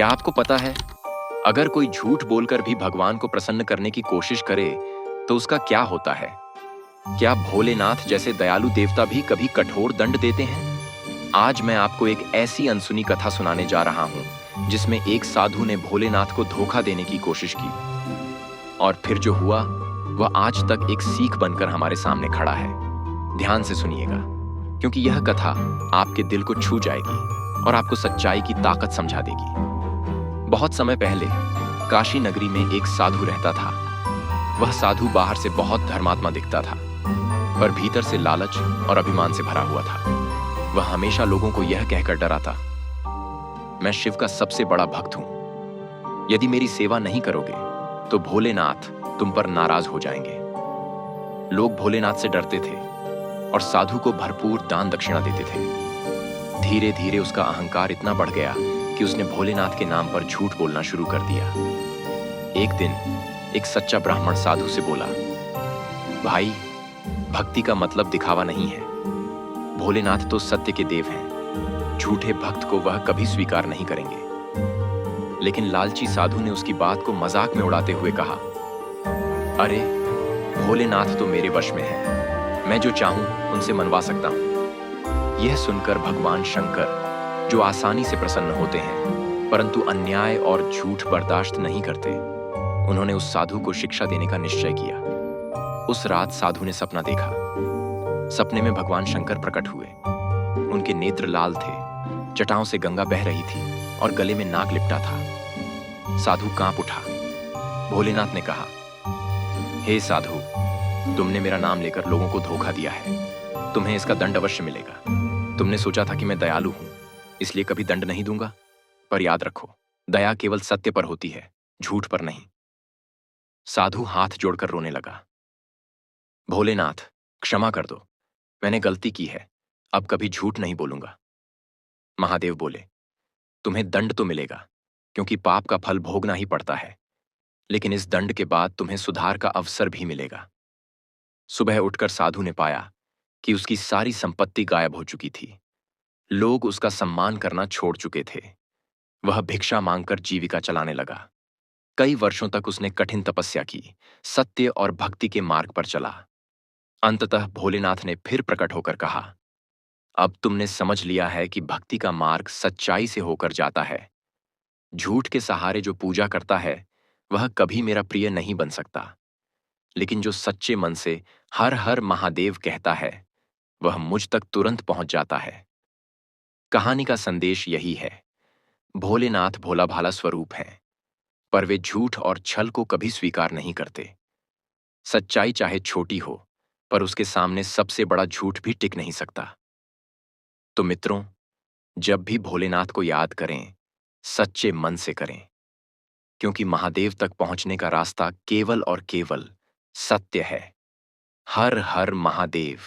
क्या आपको पता है, अगर कोई झूठ बोलकर भी भगवान को प्रसन्न करने की कोशिश करे तो उसका क्या होता है? क्या भोलेनाथ जैसे दयालु देवता भी कभी कठोर दंड देते हैं? आज मैं आपको एक ऐसी अनसुनी कथा सुनाने जा रहा हूं जिसमें एक साधु ने भोलेनाथ को धोखा देने की कोशिश की और फिर जो हुआ वह आज तक एक सीख बनकर हमारे सामने खड़ा है। ध्यान से सुनिएगा, क्योंकि यह कथा आपके दिल को छू जाएगी और आपको सच्चाई की ताकत समझा देगी। बहुत समय पहले काशी नगरी में एक साधु रहता था। वह साधु बाहर से बहुत धर्मात्मा दिखता था, पर भीतर से लालच और अभिमान से भरा हुआ था। वह हमेशा लोगों को यह कहकर डराता, मैं शिव का सबसे बड़ा भक्त हूं। यदि मेरी सेवा नहीं करोगे तो भोलेनाथ तुम पर नाराज हो जाएंगे। लोग भोलेनाथ से डरते थे और साधु को भरपूर दान दक्षिणा देते थे। धीरे धीरे उसका अहंकार इतना बढ़ गया कि उसने भोलेनाथ के नाम पर झूठ बोलना शुरू कर दिया। एक दिन एक सच्चा ब्राह्मण साधु से बोला, भाई, भक्ति का मतलब दिखावा नहीं है। भोलेनाथ तो सत्य के देव हैं। झूठे भक्त को वह कभी स्वीकार नहीं करेंगे। लेकिन लालची साधु ने उसकी बात को मजाक में उड़ाते हुए कहा, अरे, भोलेनाथ तो मेरे वश में है। मैं जो चाहूं उनसे मनवा सकता हूं। यह सुनकर भगवान शंकर, जो आसानी से प्रसन्न होते हैं परंतु अन्याय और झूठ बर्दाश्त नहीं करते, उन्होंने उस साधु को शिक्षा देने का निश्चय किया। उस रात साधु ने सपना देखा। सपने में भगवान शंकर प्रकट हुए। उनके नेत्र लाल थे, जटाओं से गंगा बह रही थी और गले में नाग लिपटा था। साधु कांप उठा। भोलेनाथ ने कहा, हे साधु, तुमने मेरा नाम लेकर लोगों को धोखा दिया है। तुम्हें इसका दंड अवश्य मिलेगा। तुमने सोचा था कि मैं दयालु हूं, इसलिए कभी दंड नहीं दूंगा। पर याद रखो, दया केवल सत्य पर होती है, झूठ पर नहीं। साधु हाथ जोड़कर रोने लगा। भोलेनाथ, क्षमा कर दो, मैंने गलती की है। अब कभी झूठ नहीं बोलूंगा। महादेव बोले, तुम्हें दंड तो मिलेगा, क्योंकि पाप का फल भोगना ही पड़ता है। लेकिन इस दंड के बाद तुम्हें सुधार का अवसर भी मिलेगा। सुबह उठकर साधु ने पाया कि उसकी सारी संपत्ति गायब हो चुकी थी। लोग उसका सम्मान करना छोड़ चुके थे। वह भिक्षा मांगकर जीविका चलाने लगा। कई वर्षों तक उसने कठिन तपस्या की, सत्य और भक्ति के मार्ग पर चला। अंततः भोलेनाथ ने फिर प्रकट होकर कहा, अब तुमने समझ लिया है कि भक्ति का मार्ग सच्चाई से होकर जाता है। झूठ के सहारे जो पूजा करता है वह कभी मेरा प्रिय नहीं बन सकता। लेकिन जो सच्चे मन से हर हर महादेव कहता है वह मुझ तक तुरंत पहुंच जाता है। कहानी का संदेश यही है, भोलेनाथ भोला भाला स्वरूप हैं, पर वे झूठ और छल को कभी स्वीकार नहीं करते। सच्चाई चाहे छोटी हो, पर उसके सामने सबसे बड़ा झूठ भी टिक नहीं सकता। तो मित्रों, जब भी भोलेनाथ को याद करें, सच्चे मन से करें, क्योंकि महादेव तक पहुंचने का रास्ता केवल और केवल सत्य है। हर हर महादेव।